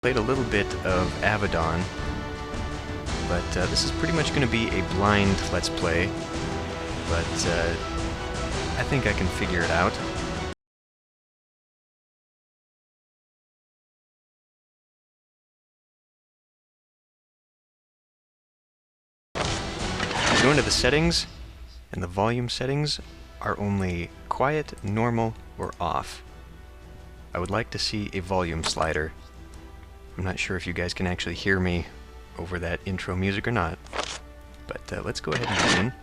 Played a little bit of Avedon, but this is pretty much going to be a blind Let's Play, but I think I can figure it out. Go into the settings, and the volume settings are only quiet, normal, or off. I would like to see a volume slider. I'm not sure if you guys can actually hear me over that intro music or not, but let's go ahead and begin.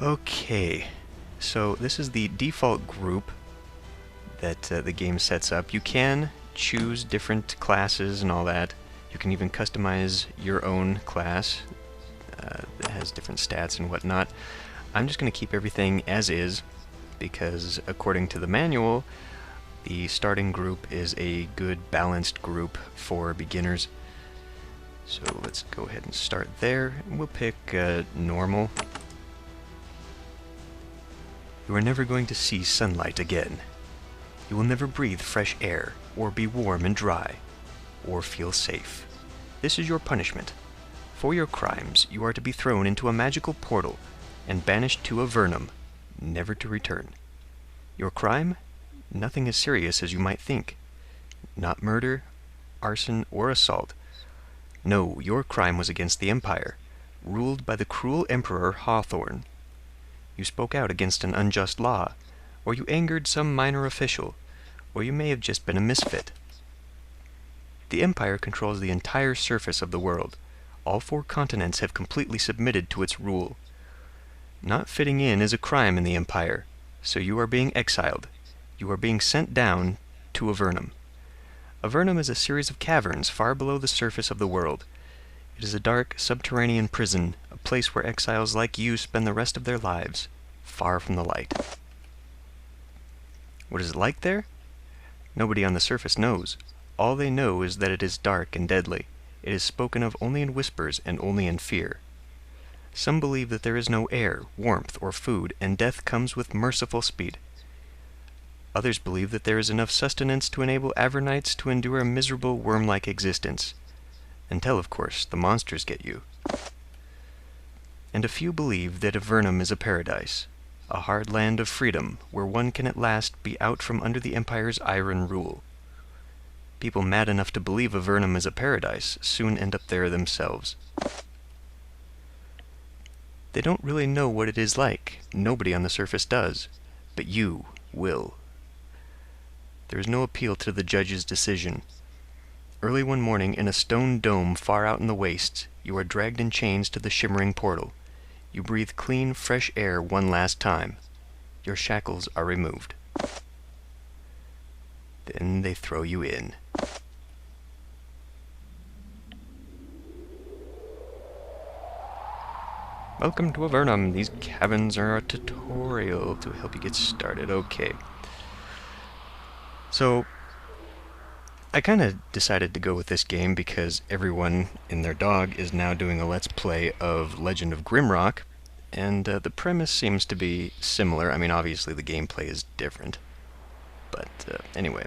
Okay, so this is the default group that the game sets up. You can choose different classes and all that. You can even customize your own class that has different stats and whatnot. I'm just going to keep everything as is because according to the manual, the starting group is a good balanced group for beginners. So let's go ahead and start there. We'll pick normal. You are never going to see sunlight again. You will never breathe fresh air, or be warm and dry, or feel safe. This is your punishment. For your crimes, you are to be thrown into a magical portal and banished to Avernum, never to return. Your crime? Nothing as serious as you might think. Not murder, arson, or assault. No, your crime was against the Empire, ruled by the cruel Emperor Hawthorne. You spoke out against an unjust law, or you angered some minor official, or you may have just been a misfit. The Empire controls the entire surface of the world. All 4 continents have completely submitted to its rule. Not fitting in is a crime in the Empire, so you are being exiled. You are being sent down to Avernum. Avernum is a series of caverns far below the surface of the world. It is a dark, subterranean prison, a place where exiles like you spend the rest of their lives, far from the light. What is it like there? Nobody on the surface knows. All they know is that it is dark and deadly. It is spoken of only in whispers and only in fear. Some believe that there is no air, warmth, or food, and death comes with merciful speed. Others believe that there is enough sustenance to enable Avernites to endure a miserable worm-like existence. Until, of course, the monsters get you. And a few believe that Avernum is a paradise, a hard land of freedom where one can at last be out from under the Empire's iron rule. People mad enough to believe Avernum is a paradise soon end up there themselves. They don't really know what it is like. Nobody on the surface does. But you will. There is no appeal to the judge's decision. Early one morning, in a stone dome far out in the wastes, you are dragged in chains to the shimmering portal. You breathe clean, fresh air one last time. Your shackles are removed. Then they throw you in. Welcome to Avernum. These caverns are a tutorial to help you get started. Okay. So, I kind of decided to go with this game because everyone and their dog is now doing a Let's Play of Legend of Grimrock, and the premise seems to be similar. I mean, obviously the gameplay is different, but anyway.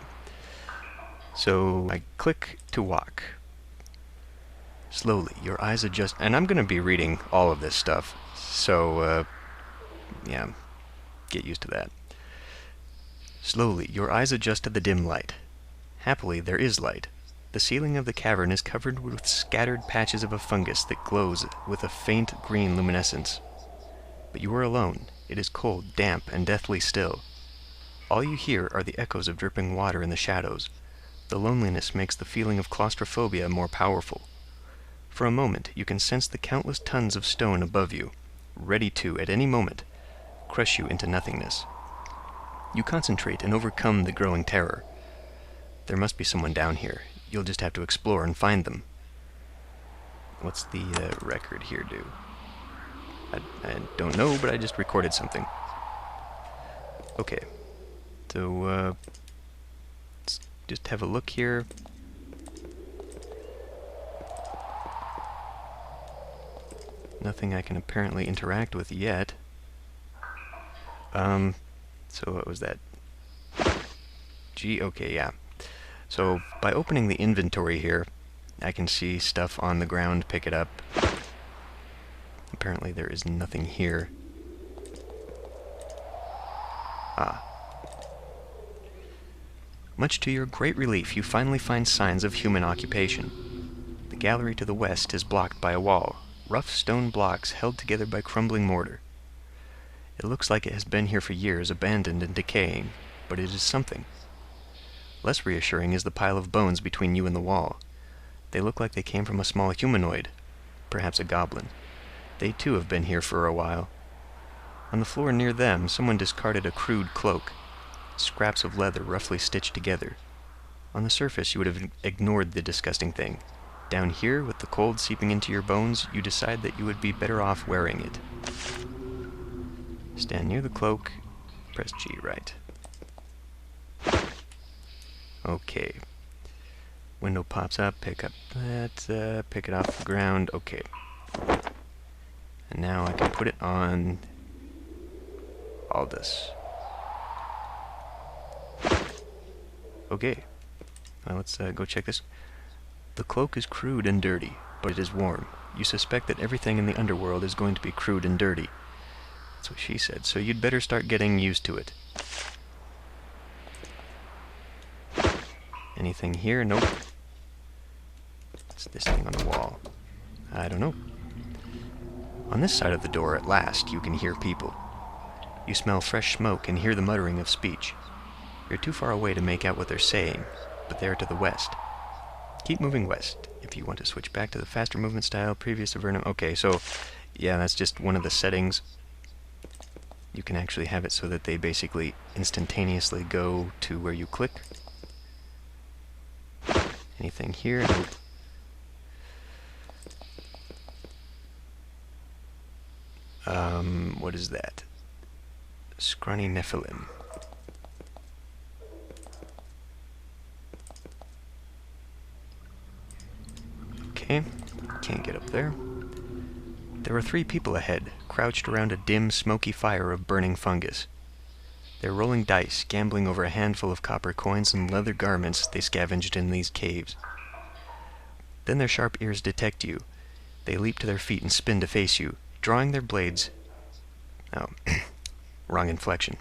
So, I click to walk. Slowly, your eyes adjust, and I'm going to be reading all of this stuff, so, yeah, get used to that. Slowly, your eyes adjust to the dim light. Happily, there is light. The ceiling of the cavern is covered with scattered patches of a fungus that glows with a faint green luminescence. But you are alone. It is cold, damp, and deathly still. All you hear are the echoes of dripping water in the shadows. The loneliness makes the feeling of claustrophobia more powerful. For a moment, you can sense the countless tons of stone above you, ready to, at any moment, crush you into nothingness. You concentrate and overcome the growing terror. There must be someone down here. You'll just have to explore and find them. What's the record here do? I don't know, but I just recorded something. Okay. So, let's just have a look here. Nothing I can apparently interact with yet. So what was that? G, okay, yeah. So by opening the inventory here, I can see stuff on the ground, pick it up. Apparently there is nothing here. Ah. Much to your great relief, you finally find signs of human occupation. The gallery to the west is blocked by a wall, rough stone blocks held together by crumbling mortar. It looks like it has been here for years, abandoned and decaying, but it is something. Less reassuring is the pile of bones between you and the wall. They look like they came from a small humanoid, perhaps a goblin. They too have been here for a while. On the floor near them, someone discarded a crude cloak, scraps of leather roughly stitched together. On the surface, you would have ignored the disgusting thing. Down here, with the cold seeping into your bones, you decide that you would be better off wearing it. Stand near the cloak, press G, right. Okay. Window pops up, pick up that, pick it off the ground, okay. And now I can put it on Aldous. Okay. Now let's go check this. The cloak is crude and dirty, but it is warm. You suspect that everything in the underworld is going to be crude and dirty. That's what she said, so you'd better start getting used to it. Anything here? Nope. What's this thing on the wall? I don't know. On this side of the door, at last, you can hear people. You smell fresh smoke and hear the muttering of speech. You're too far away to make out what they're saying, but they are to the west. Keep moving west. If you want to switch back to the faster movement style, previous Avernum. Okay, so, yeah, that's just one of the settings. You can actually have it so that they basically instantaneously go to where you click. Anything here? Nope. What is that? Scrawny Nephilim. Okay, can't get up there. There are 3 people ahead, crouched around a dim, smoky fire of burning fungus. They're rolling dice, gambling over a handful of copper coins and leather garments they scavenged in these caves. Then their sharp ears detect you. They leap to their feet and spin to face you, drawing their blades... Oh, wrong inflection.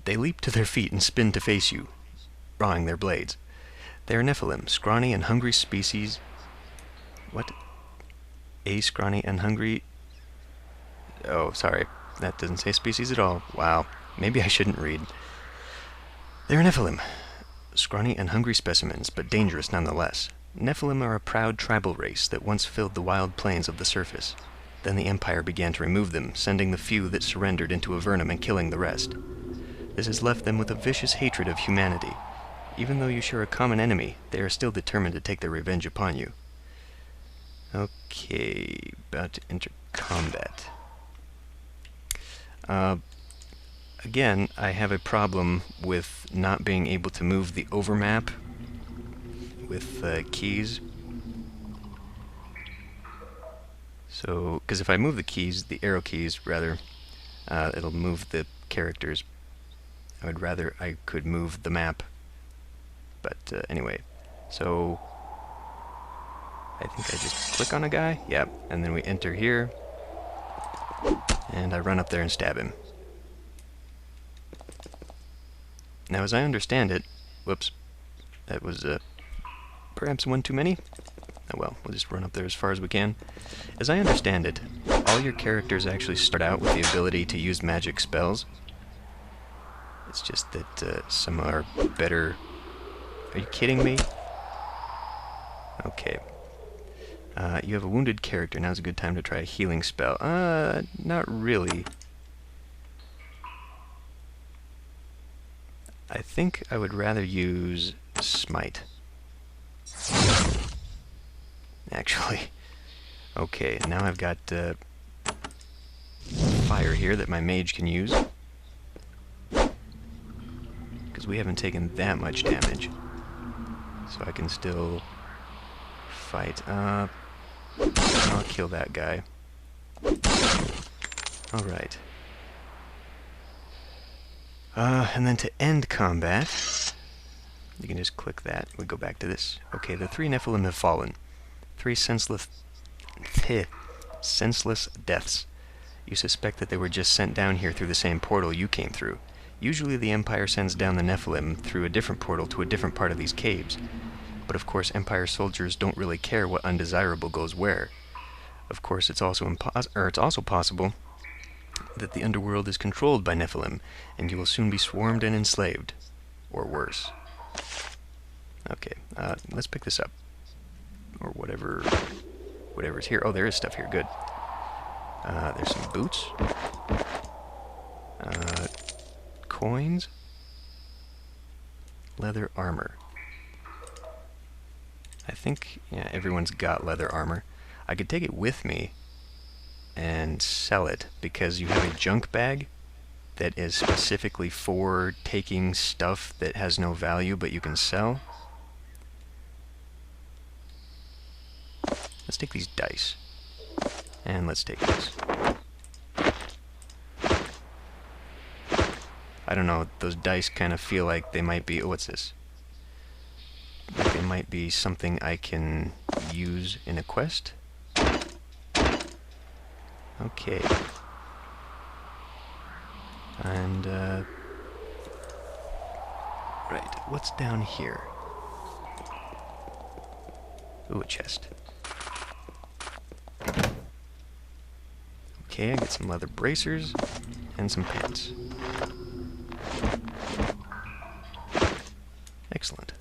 They leap to their feet and spin to face you, drawing their blades. They are Nephilim, scrawny and hungry species... What? A scrawny and hungry... Oh, sorry. That doesn't say species at all. Wow. Maybe I shouldn't read. They're Nephilim. Scrawny and hungry specimens, but dangerous nonetheless. Nephilim are a proud tribal race that once filled the wild plains of the surface. Then the Empire began to remove them, sending the few that surrendered into Avernum and killing the rest. This has left them with a vicious hatred of humanity. Even though you share a common enemy, they are still determined to take their revenge upon you. Okay, about to enter combat. Again, I have a problem with not being able to move the overmap with keys. So, because if I move the keys, the arrow keys, rather, it'll move the characters. I would rather I could move the map. But anyway, so I think I just click on a guy. Yep, and then we enter here. And I run up there and stab him. Now, as I understand it... Whoops. That was perhaps one too many? Oh well, we'll just run up there as far as we can. As I understand it, all your characters actually start out with the ability to use magic spells. It's just that some are better... Are you kidding me? Okay. You have a wounded character. Now's a good time to try a healing spell. Not really. I think I would rather use Smite. Actually. Okay, now I've got fire here that my mage can use. Because we haven't taken that much damage. So I can still fight. I'll kill that guy. Alright. And then to end combat, You can just click that. We go back to this. Okay, the 3 Nephilim have fallen. 3 senseless deaths. You suspect that they were just sent down here through the same portal you came through. Usually the Empire sends down the Nephilim through a different portal to a different part of these caves. But of course, Empire soldiers don't really care what undesirable goes where. Of course, it's also possible that the underworld is controlled by Nephilim, and you will soon be swarmed and enslaved. Or worse. Okay, let's pick this up. Or whatever's here. Oh, there is stuff here, good. There's some boots. Coins. Leather armor. I think, yeah, everyone's got leather armor. I could take it with me and sell it, because you have a junk bag that is specifically for taking stuff that has no value but you can sell. Let's take these dice. And let's take this. I don't know, those dice kind of feel like they might be... Oh, what's this? Like they might be something I can use in a quest. Okay. And, right, what's down here? Ooh, a chest. Okay, I get some leather bracers and some pants. Excellent.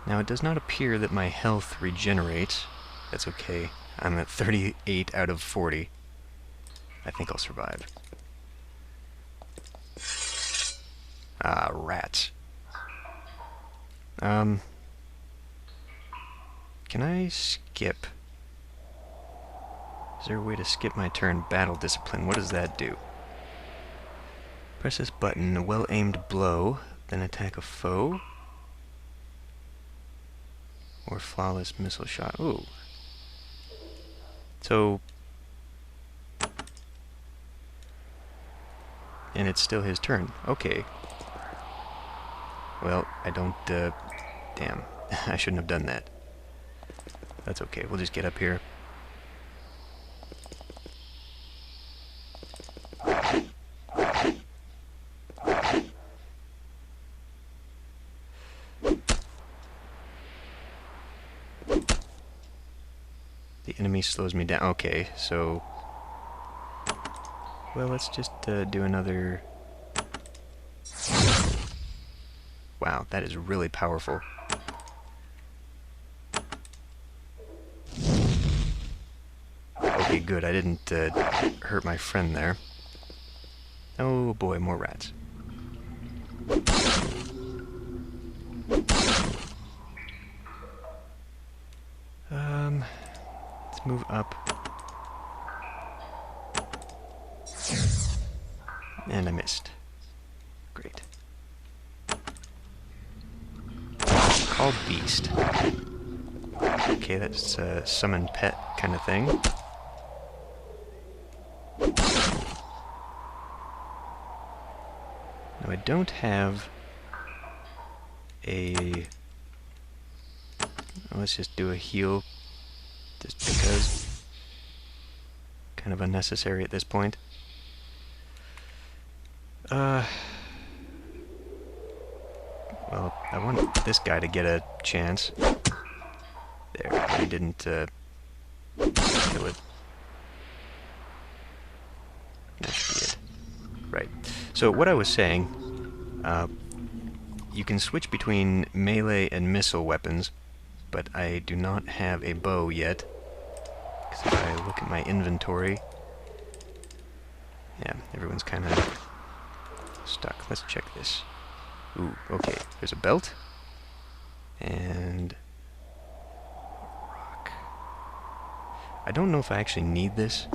Now, it does not appear that my health regenerates. That's okay. I'm at 38 out of 40. I think I'll survive. Ah, rats. Can I skip? Is there a way to skip my turn? Battle discipline. What does that do? Press this button. A well-aimed blow. Then attack a foe. Or flawless missile shot. Ooh. So... And it's still his turn. Okay. Well, I don't, damn. I shouldn't have done that. That's okay. We'll just get up here. The enemy slows me down. Okay, so... Well, let's just do another... Wow, that is really powerful. Okay, good. I didn't hurt my friend there. Oh boy, more rats. Let's move up. And I missed. Great. Called Beast. Okay, that's a summon pet kind of thing. Now I don't have a... Let's just do a heal, just because. Kind of unnecessary at this point. Well, I want this guy to get a chance. There, but he didn't kill it. That should be it. Right. So what I was saying, you can switch between melee and missile weapons, but I do not have a bow yet. Because if I look at my inventory, yeah, everyone's kind of stuck. Let's check this. Ooh, okay. There's a belt. And... rock. I don't know if I actually need this.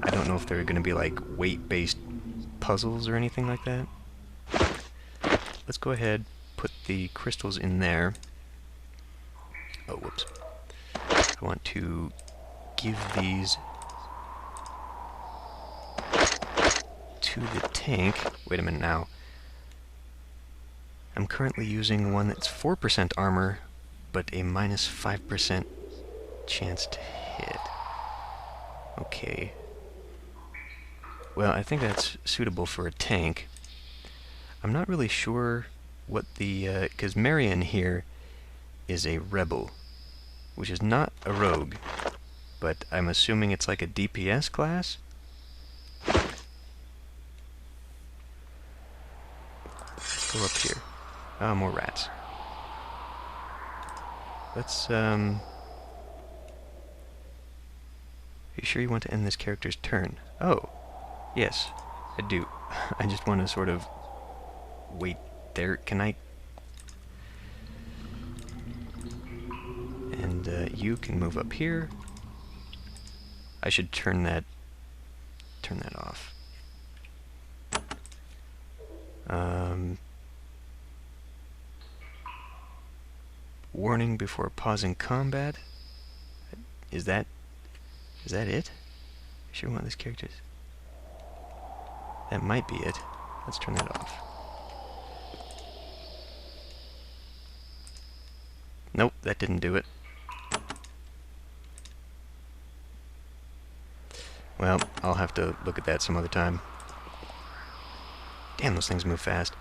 I don't know if they're going to be like weight-based puzzles or anything like that. Let's go ahead, put the crystals in there. Oh, whoops. I want to give these to the tank. Wait a minute now. I'm currently using one that's 4% armor, but a minus 5% chance to hit. Okay. Well, I think that's suitable for a tank. I'm not really sure what the... because Marion here is a rebel, which is not a rogue, but I'm assuming it's like a DPS class? Let's go up here. Ah, more rats. Let's, Are you sure you want to end this character's turn? Oh, yes, I do. I just want to sort of wait there. Can I... And, you can move up here. I should turn that off. Warning before pausing combat. Is that it? I sure want this character. That might be it. Let's turn that off. Nope, that didn't do it. Well, I'll have to look at that some other time. Damn, those things move fast.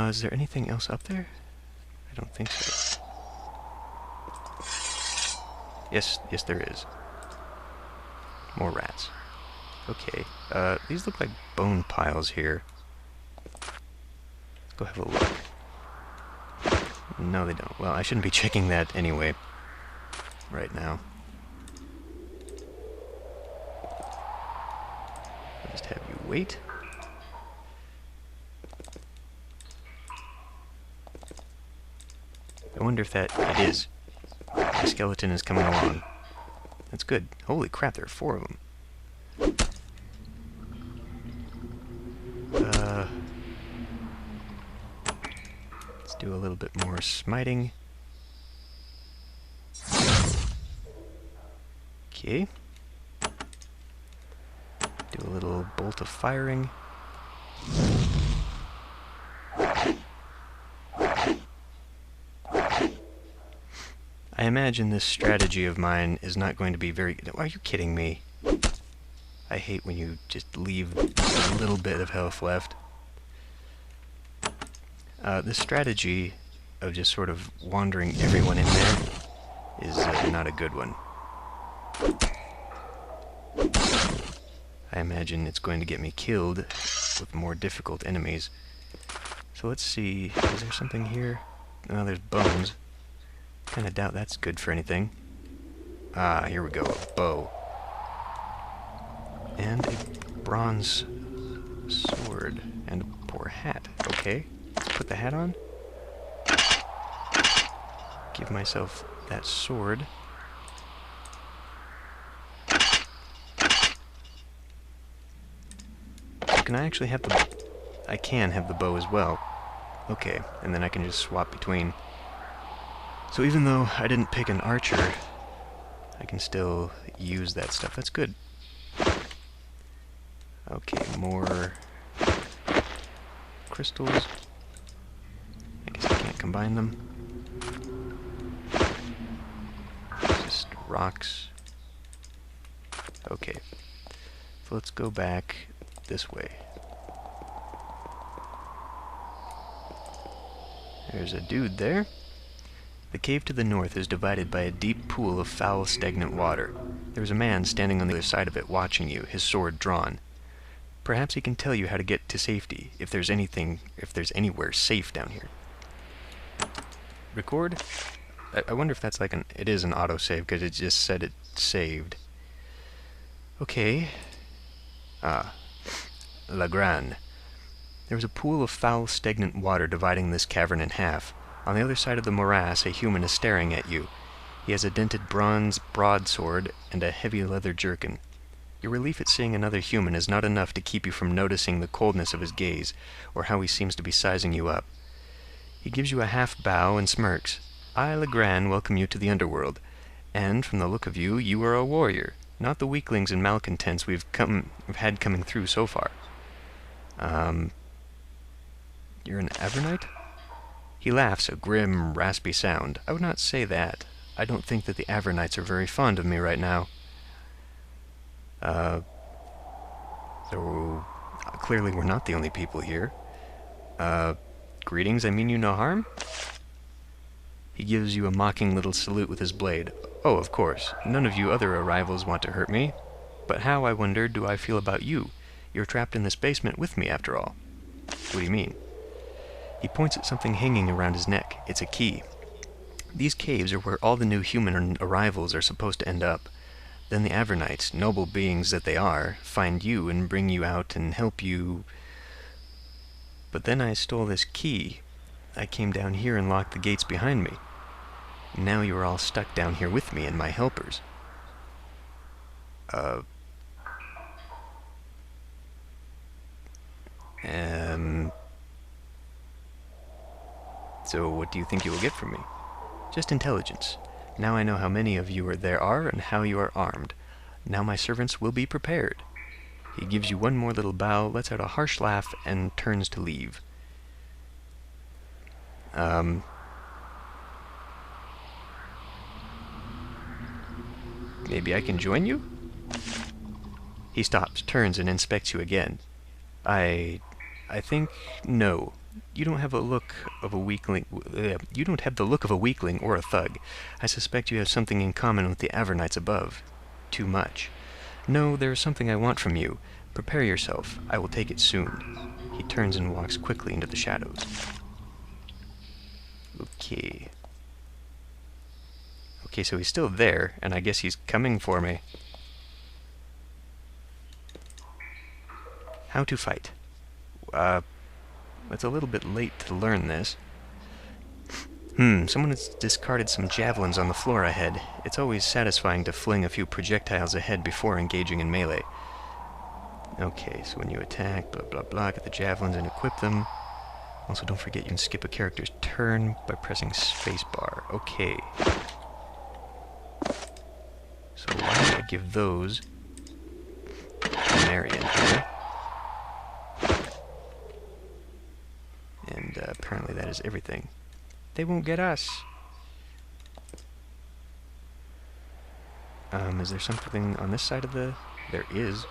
Is there anything else up there? I don't think so. Yes, there is. More rats. Okay, these look like bone piles here. Let's go have a look. No, they don't. Well, I shouldn't be checking that anyway. Right now. I'll just have you wait. I wonder if that... It is. The skeleton is coming along. That's good. Holy crap, there are 4 of them. Let's do a little bit more smiting. Okay. Do a little bolt of firing. I imagine this strategy of mine is not going to be very... Are you kidding me? I hate when you just leave a little bit of health left. This strategy of just sort of wandering everyone in there is not a good one. I imagine it's going to get me killed with more difficult enemies. So let's see, is there something here? Oh, there's bones. Kinda doubt that's good for anything. Ah, here we go, a bow. And a bronze sword. And a poor hat. Okay, let's put the hat on. Give myself that sword. Can I actually have the... I can have the bow as well. Okay, and then I can just swap between. So even though I didn't pick an archer, I can still use that stuff. That's good. Okay, more crystals. I guess I can't combine them. Just rocks. Okay. So let's go back this way. There's a dude there. The cave to the north is divided by a deep pool of foul, stagnant water. There is a man standing on the other side of it watching you, his sword drawn. Perhaps he can tell you how to get to safety, if there's anywhere safe down here. Record? I wonder if that's like it is an autosave, because it just said it saved. Okay. Ah. La Grande. There is a pool of foul, stagnant water dividing this cavern in half. On the other side of the morass, a human is staring at you. He has a dented bronze broadsword and a heavy leather jerkin. Your relief at seeing another human is not enough to keep you from noticing the coldness of his gaze, or how he seems to be sizing you up. He gives you a half bow and smirks. I, Legrand, welcome you to the underworld, And from the look of you, you are a warrior, not the weaklings and malcontents we've had coming through so far. You're an Avernite? He laughs, a grim, raspy sound. I would not say that. I don't think that the Avernites are very fond of me right now. So clearly we're not the only people here. Greetings, I mean you no harm? He gives you a mocking little salute with his blade. Oh, of course, none of you other arrivals want to hurt me. But how, I wonder, do I feel about you? You're trapped in this basement with me, after all. What do you mean? He points at something hanging around his neck. It's a key. These caves are where all the new human arrivals are supposed to end up. Then the Avernites, noble beings that they are, find you and bring you out and help you. But then I stole this key. I came down here and locked the gates behind me. Now you are all stuck down here with me and my helpers. So what do you think you will get from me? Just intelligence. Now I know how many of you there are and how you are armed. Now my servants will be prepared. He gives you one more little bow, lets out a harsh laugh, and turns to leave. Maybe I can join you? He stops, turns, and inspects you again. I think no. You don't have a look of a weakling. You don't have the look of a weakling or a thug. I suspect you have something in common with the Avernites above. Too much. No, there is something I want from you. Prepare yourself. I will take it soon. He turns and walks quickly into the shadows. Okay. Okay, so he's still there, and I guess he's coming for me. How to fight. It's a little bit late to learn this. Someone has discarded some javelins on the floor ahead. It's always satisfying to fling a few projectiles ahead before engaging in melee. Okay, so when you attack, blah blah blah, get the javelins and equip them. Also, don't forget you can skip a character's turn by pressing spacebar. Okay. So why don't I give those to Marion here? And apparently that is everything. They won't get us. Is there something on this side of the... There is.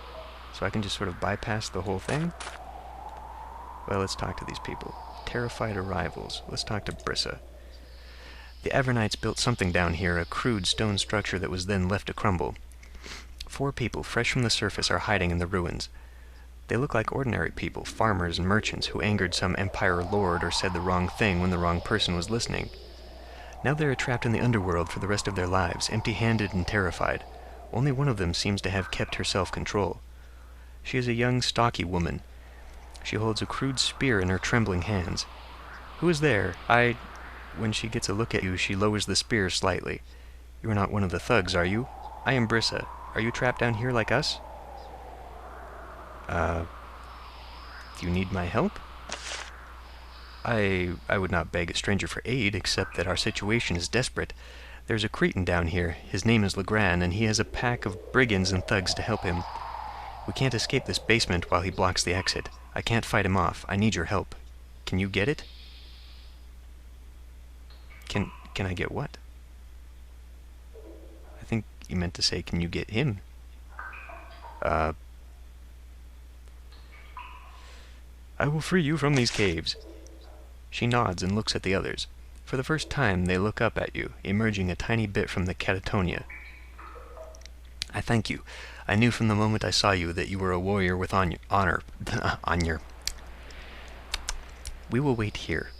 So I can just sort of bypass the whole thing? Well, let's talk to these people. Terrified arrivals. Let's talk to Brissa. The Avernites built something down here, a crude stone structure that was then left to crumble. 4 people, fresh from the surface, are hiding in the ruins. They look like ordinary people, farmers and merchants who angered some empire lord or said the wrong thing when the wrong person was listening. Now they are trapped in the underworld for the rest of their lives, empty-handed and terrified. Only one of them seems to have kept her self-control. She is a young, stocky woman. She holds a crude spear in her trembling hands. Who is there? When she gets a look at you, she lowers the spear slightly. You are not one of the thugs, are you? I am Brissa. Are you trapped down here like us? Do you need my help? I would not beg a stranger for aid, except that our situation is desperate. There's a Cretan down here. His name is Legrand, and he has a pack of brigands and thugs to help him. We can't escape this basement while he blocks the exit. I can't fight him off. I need your help. Can you get it? Can I get what? I think you meant to say, can you get him? I will free you from these caves. She nods and looks at the others. For the first time, they look up at you, emerging a tiny bit from the catatonia. I thank you. I knew from the moment I saw you that you were a warrior with honor. Honor. We will wait here.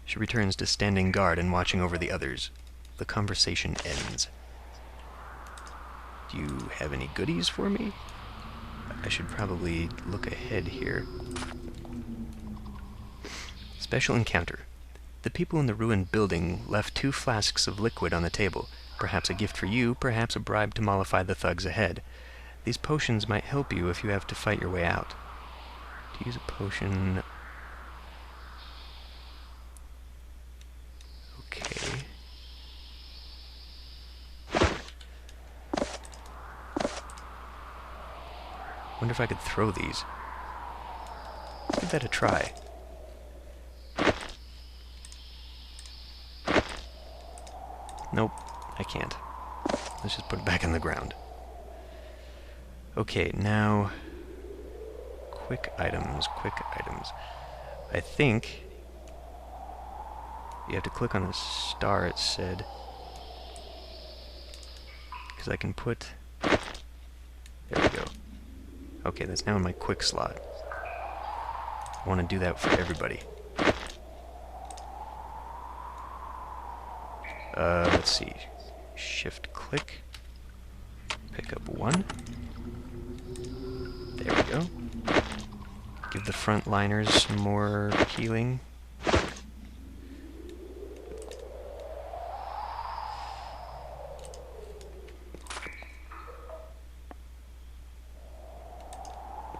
She returns to standing guard and watching over the others. The conversation ends. Do you have any goodies for me? I should probably look ahead here. Special encounter. The people in the ruined building left 2 flasks of liquid on the table. Perhaps a gift for you, perhaps a bribe to mollify the thugs ahead. These potions might help you if you have to fight your way out. To use a potion... Okay. if I could throw these. Give that a try. Nope, I can't. Let's just put it back in the ground. Okay, now... quick items, quick items. I think... you have to click on the star, it said. Because I can put... there we go. Okay, that's now in my quick slot. I want to do that for everybody. Let's see. Shift click. Pick up one. There we go. Give the frontliners some more healing.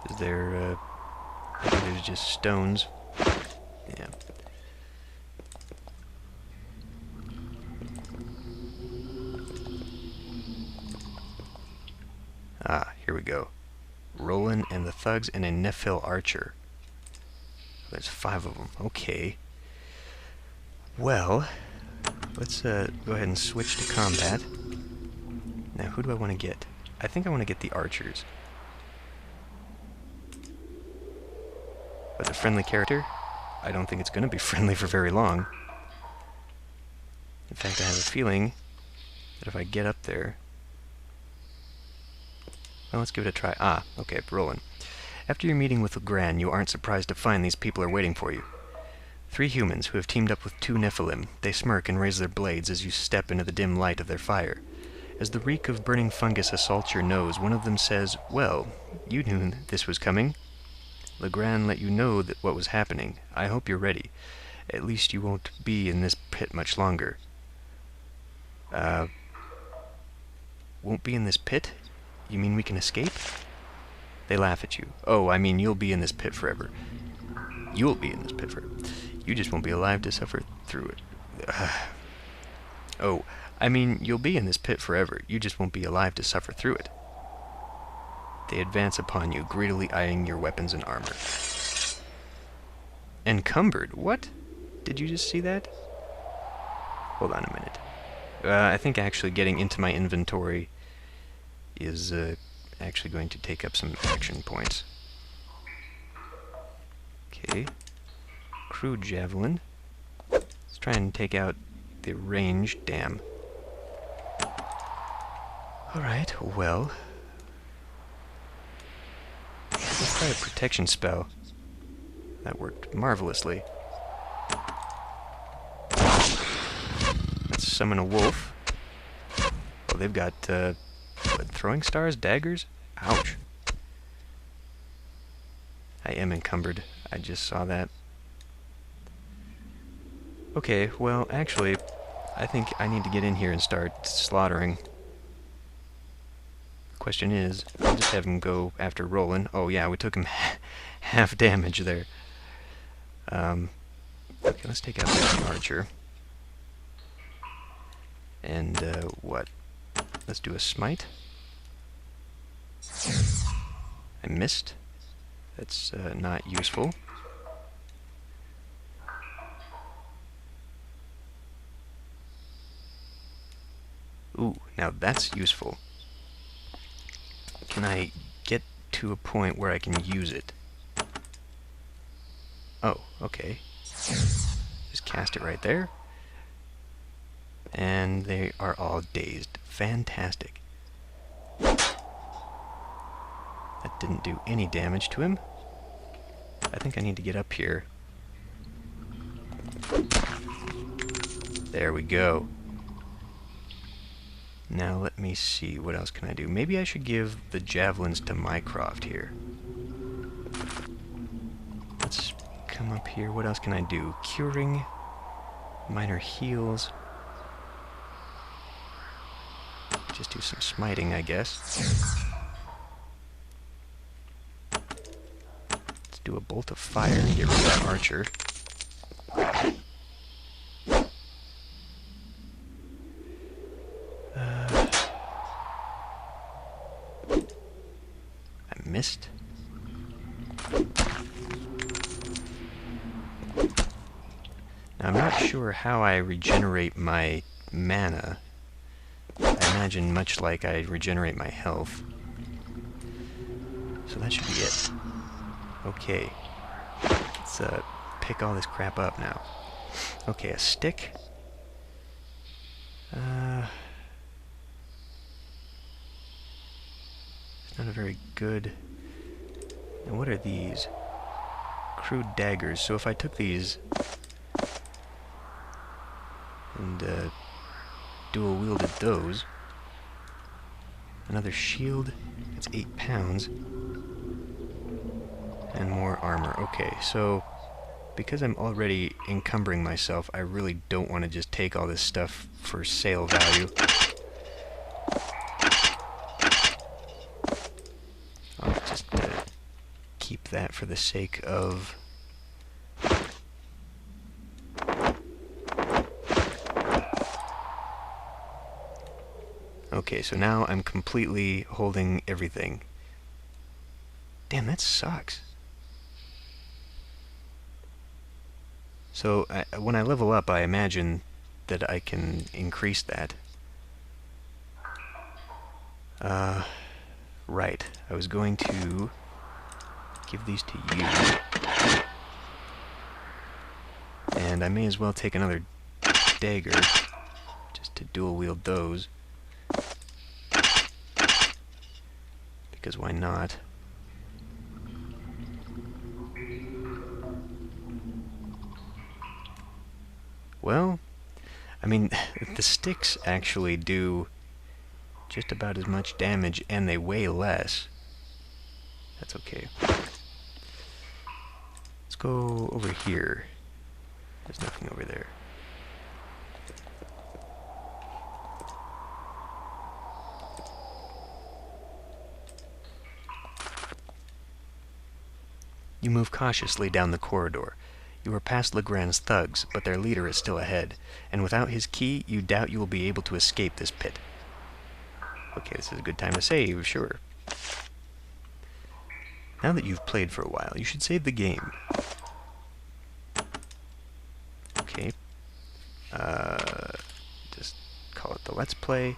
Is there, I think there's just stones. Yeah. Ah, here we go. Roland and the thugs and a Nephil archer. There's 5 of them. Okay. Well, let's go ahead and switch to combat. Now, who do I want to get? I think I want to get the archers. But the friendly character? I don't think it's going to be friendly for very long. In fact, I have a feeling that if I get up there... well, let's give it a try. Ah, okay, Roland. After your meeting with Legrand, you aren't surprised to find these people are waiting for you. 3 humans who have teamed up with 2 Nephilim. They smirk and raise their blades as you step into the dim light of their fire. As the reek of burning fungus assaults your nose, one of them says, "Well, you knew this was coming." Legrand let you know that what was happening. I hope you're ready. At least you won't be in this pit much longer. Won't be in this pit? You mean we can escape? They laugh at you. Oh, I mean you'll be in this pit forever. You'll be in this pit forever. You just won't be alive to suffer through it. Oh, I mean you'll be in this pit forever. You just won't be alive to suffer through it. They advance upon you, greedily eyeing your weapons and armor. Encumbered? What? Did you just see that? Hold on a minute. I think actually getting into my inventory is actually going to take up some action points. Okay. Crude javelin. Let's try and take out the range. Damn. Alright, well... let's try a protection spell. That worked marvelously. Let's summon a wolf. Oh, they've got, what, throwing stars? Daggers? Ouch. I am encumbered. I just saw that. Okay, well, actually, I think I need to get in here and start slaughtering. Question is, I'll just have him go after Roland. Oh yeah, we took him half damage there. Okay, let's take out that archer. And, what? Let's do a smite. I missed. That's, not useful. Ooh, now that's useful. Can I get to a point where I can use it? Oh, okay. Just cast it right there. And they are all dazed. Fantastic. That didn't do any damage to him. I think I need to get up here. There we go. Now let me see, what else can I do? Maybe I should give the javelins to Mycroft here. Let's come up here. What else can I do? Curing, minor heals. Just do some smiting, I guess. Let's do a bolt of fire and get rid of that archer. I missed. I'm not sure how I regenerate my mana. I imagine much like I regenerate my health. So that should be it. Okay. Let's pick all this crap up now. Okay, a stick. It's not a very good... And what are these? Crude daggers. So if I took these and dual wielded those, another shield, it's 8 pounds, and more armor. Okay, so because I'm already encumbering myself, I really don't want to just take all this stuff for sale value. I'll just keep that for the sake of... Okay, so now I'm completely holding everything. Damn, that sucks. So, when I level up, I imagine that I can increase that. Right. I was going to give these to you. And I may as well take another dagger, just to dual wield those. Because why not? Well, I mean, the sticks actually do just about as much damage, and they weigh less. That's okay. Let's go over here. There's nothing over there. You move cautiously down the corridor. You are past Legrand's thugs, but their leader is still ahead, and without his key, you doubt you will be able to escape this pit. Okay, this is a good time to save, sure. Now that you've played for a while, you should save the game. Okay. Just call it the Let's Play.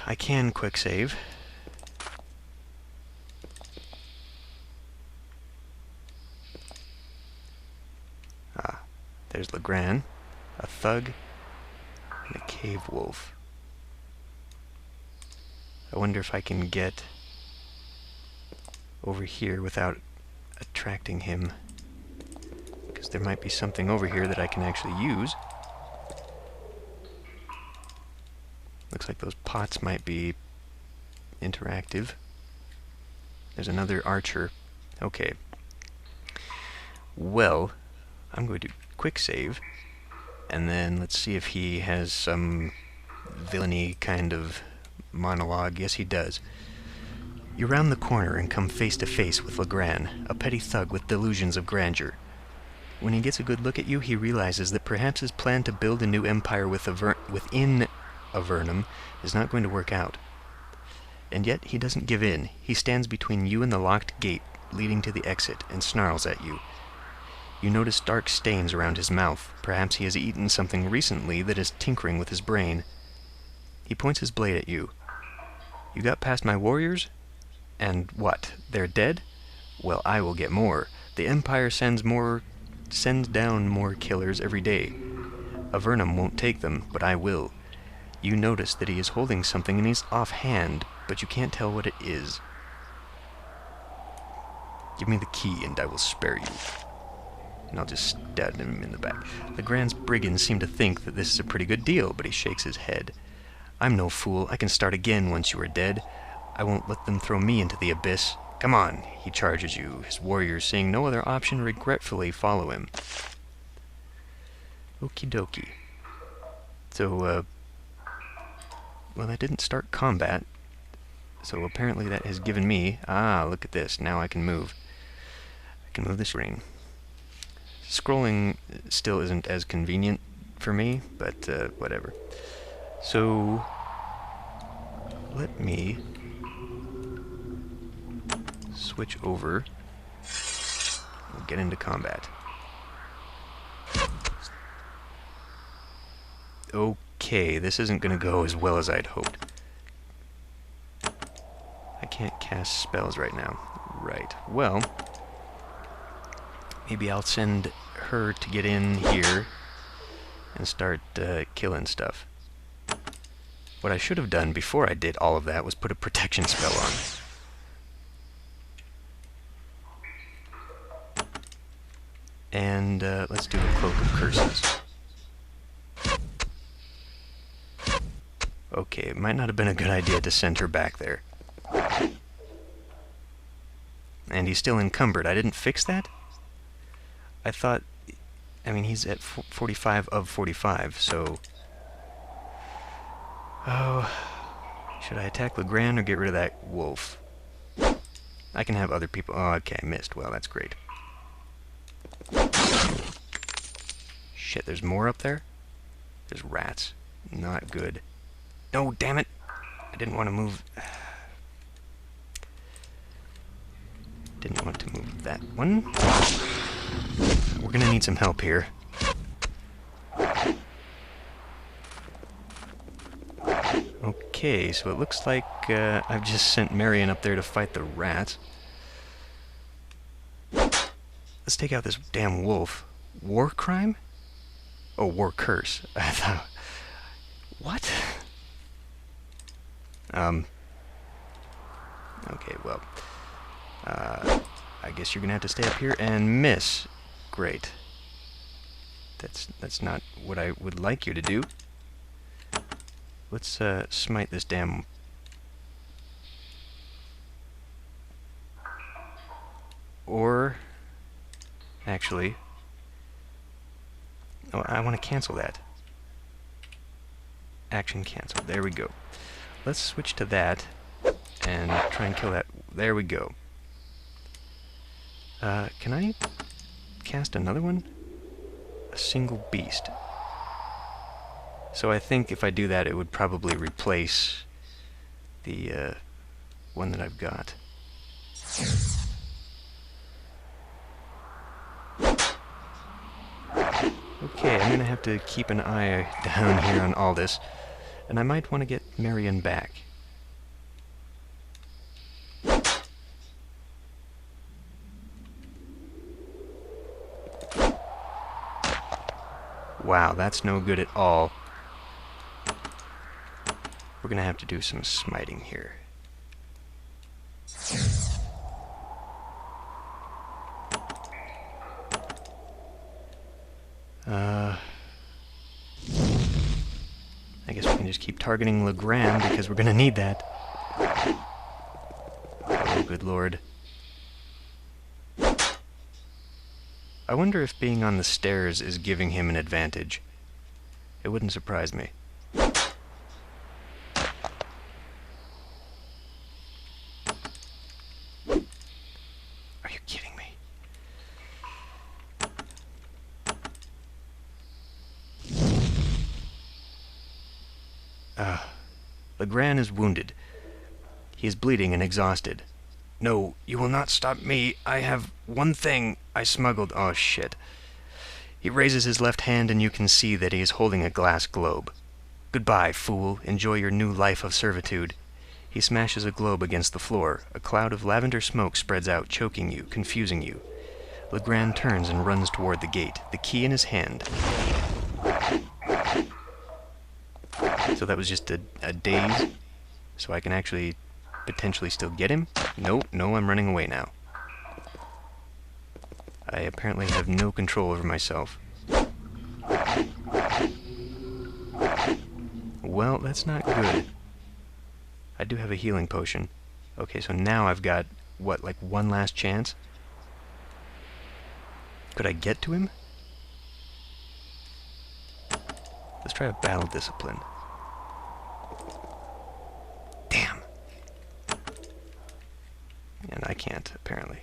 I can quick save. There's Legrand, a thug, and a cave wolf. I wonder if I can get over here without attracting him, because there might be something over here that I can actually use. Looks like those pots might be interactive. There's another archer. Okay. Well, I'm going to quick save, and then let's see if he has some villainy kind of monologue. Yes, he does. You round the corner and come face to face with Legrand, a petty thug with delusions of grandeur. When he gets a good look at you, he realizes that perhaps his plan to build a new empire within Avernum is not going to work out. And yet he doesn't give in. He stands between you and the locked gate leading to the exit and snarls at you. You notice dark stains around his mouth. Perhaps he has eaten something recently that is tinkering with his brain. He points his blade at you. You got past my warriors? And what? They're dead? Well, I will get more. The Empire sends down more killers every day. Avernum won't take them, but I will. You notice that he is holding something in his offhand, but you can't tell what it is. Give me the key and I will spare you. And I'll just stab him in the back. Legrand's brigands seem to think that this is a pretty good deal, but he shakes his head. I'm no fool. I can start again once you are dead. I won't let them throw me into the abyss. Come on, he charges you. His warriors, seeing no other option, regretfully follow him. Okie dokie. So, well, that didn't start combat. So apparently that has given me... Ah, look at this. Now I can move. I can move the screen. Scrolling still isn't as convenient for me, but whatever. So, let me switch over and get into combat. Okay, this isn't gonna go as well as I'd hoped. I can't cast spells right now. Right. Well, maybe I'll send her to get in here and start killing stuff. What I should have done before I did all of that was put a protection spell on. And let's do a Cloak of Curses. Okay, it might not have been a good idea to send her back there. And he's still encumbered. I didn't fix that? I thought... I mean, he's at 45 of 45, so... Oh... Should I attack Legrand or get rid of that wolf? I can have other people... Oh, okay, I missed. Well, that's great. Shit, there's more up there? There's rats. Not good. No, damn it! I didn't want to move... Didn't want to move that one. We're gonna need some help here. Okay, so it looks like I've just sent Marion up there to fight the rats. Let's take out this damn wolf. War crime? Oh, war curse. I thought... What? Okay, well... I guess you're gonna have to stay up here and miss. Great. That's not what I would like you to do. Let's smite this damn... Or... Actually... Oh, I want to cancel that. Action cancel. There we go. Let's switch to that and try and kill that. There we go. Can I cast another one? A single beast. So I think if I do that, it would probably replace the one that I've got. Okay, I'm gonna have to keep an eye down here on all this, and I might want to get Marion back. Wow, that's no good at all. We're gonna have to do some smiting here. I guess we can just keep targeting Legrand because we're gonna need that. Oh, good lord. I wonder if being on the stairs is giving him an advantage. It wouldn't surprise me. Are you kidding me? Legrand is wounded. He is bleeding and exhausted. No, you will not stop me. I have one thing I smuggled. Oh, shit. He raises his left hand and you can see that he is holding a glass globe. Goodbye, fool. Enjoy your new life of servitude. He smashes a globe against the floor. A cloud of lavender smoke spreads out, choking you, confusing you. Legrand turns and runs toward the gate, the key in his hand. So that was just a daze? So I can actually potentially still get him? No, I'm running away now. I apparently have no control over myself. Well, that's not good. I do have a healing potion. Okay, so now I've got, what, like one last chance? Could I get to him? Let's try a battle discipline. Damn. And I can't, apparently.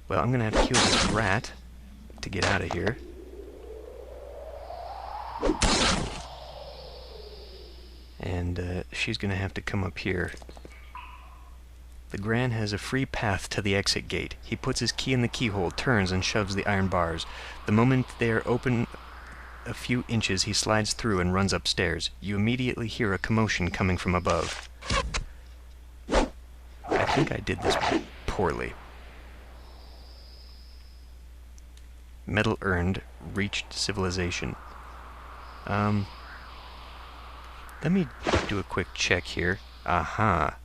Well, I'm gonna have to kill this rat to get out of here. And she's gonna have to come up here. Legrand has a free path to the exit gate. He puts his key in the keyhole, turns, and shoves the iron bars. The moment they are open... a few inches, he slides through and runs upstairs. You immediately hear a commotion coming from above. I think I did this poorly. Medal earned, reached civilization. Let me do a quick check here. Aha.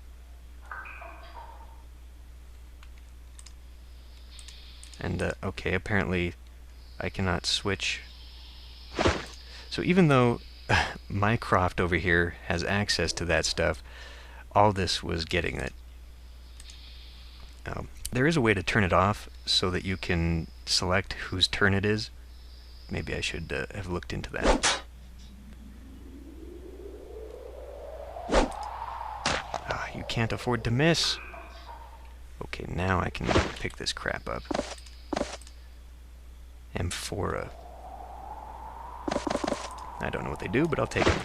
And, okay, apparently I cannot switch. So even though Mycroft over here has access to that stuff, all this was getting it. There is a way to turn it off so that you can select whose turn it is. Maybe I should have looked into that. You can't afford to miss. Okay, now I can pick this crap up. Amphora. I don't know what they do, but I'll take them.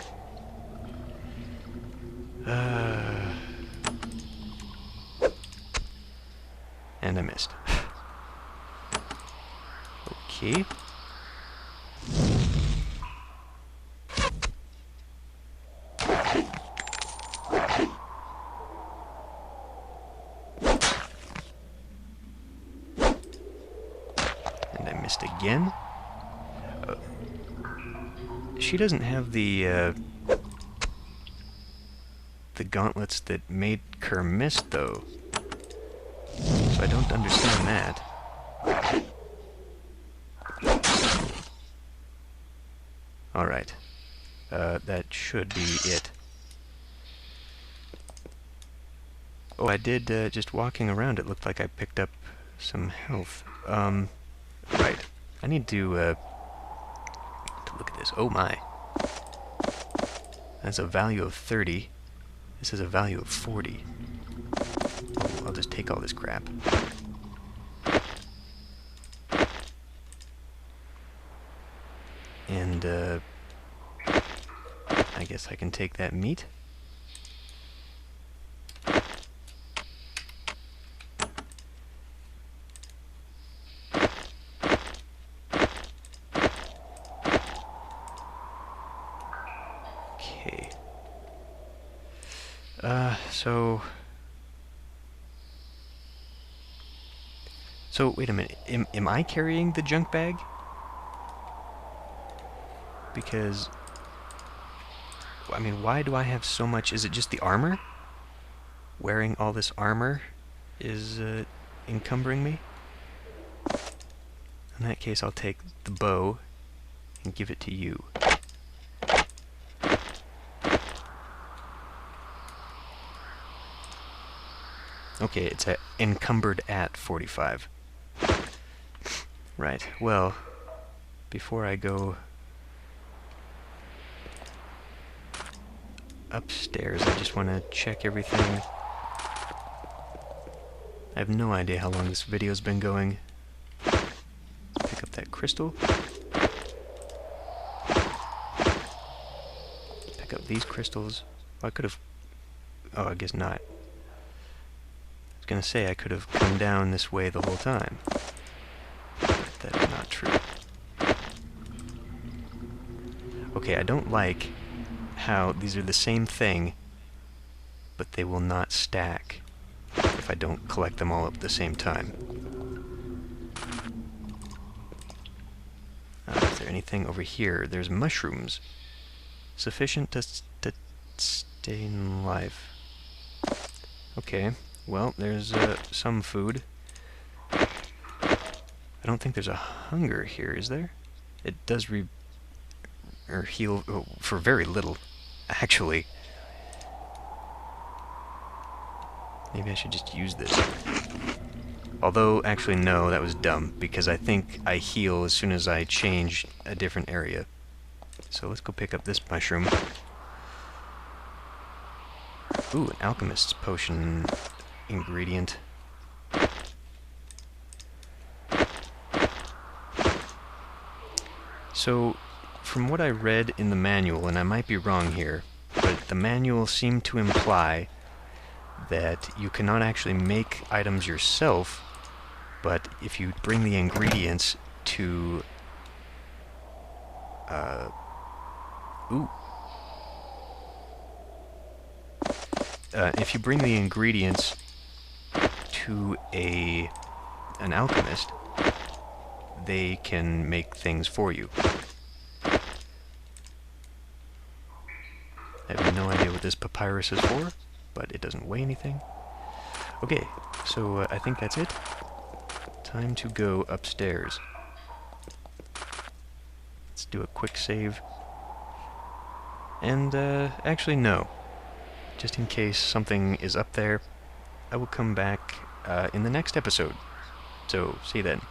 And I missed. Okay. And I missed again. She doesn't have the gauntlets that made Kerr miss, though. So I don't understand that. Alright. That should be it. Oh, I did, just walking around, it looked like I picked up some health. Right. I need to look at this. Oh my. That's a value of 30. This is a value of 40. Oh, I'll just take all this crap. And, I guess I can take that meat. Okay. So wait a minute. Am I carrying the junk bag? Because, I mean, why do I have so much? Is it just the armor? Wearing all this armor is encumbering me? In that case, I'll take the bow and give it to you. Okay, it's encumbered at 45. Right, well, before I go upstairs, I just want to check everything. I have no idea how long this video's been going. Pick up that crystal. Pick up these crystals. Oh, I could have... Oh, I guess not. I was gonna say I could have come down this way the whole time. But that's not true. Okay, I don't like how these are the same thing, but they will not stack if I don't collect them all up at the same time. Is there anything over here? There's mushrooms. Sufficient to stay in life. Okay, well, there's some food. I don't think there's a hunger here, is there? It does heal for very little, actually. Maybe I should just use this. Although, actually, no, that was dumb, because I think I heal as soon as I change a different area. So let's go pick up this mushroom. Ooh, an alchemist's potion ingredient. So, from what I read in the manual, and I might be wrong here, but the manual seemed to imply that you cannot actually make items yourself, but if you bring the ingredients to Ooh. If you bring the ingredients to an alchemist, they can make things for you. I have no idea what this papyrus is for, but it doesn't weigh anything. Okay, so I think that's it. Time to go upstairs. Let's do a quick save. And, actually no. Just in case something is up there, I will come back in the next episode. So, see you then.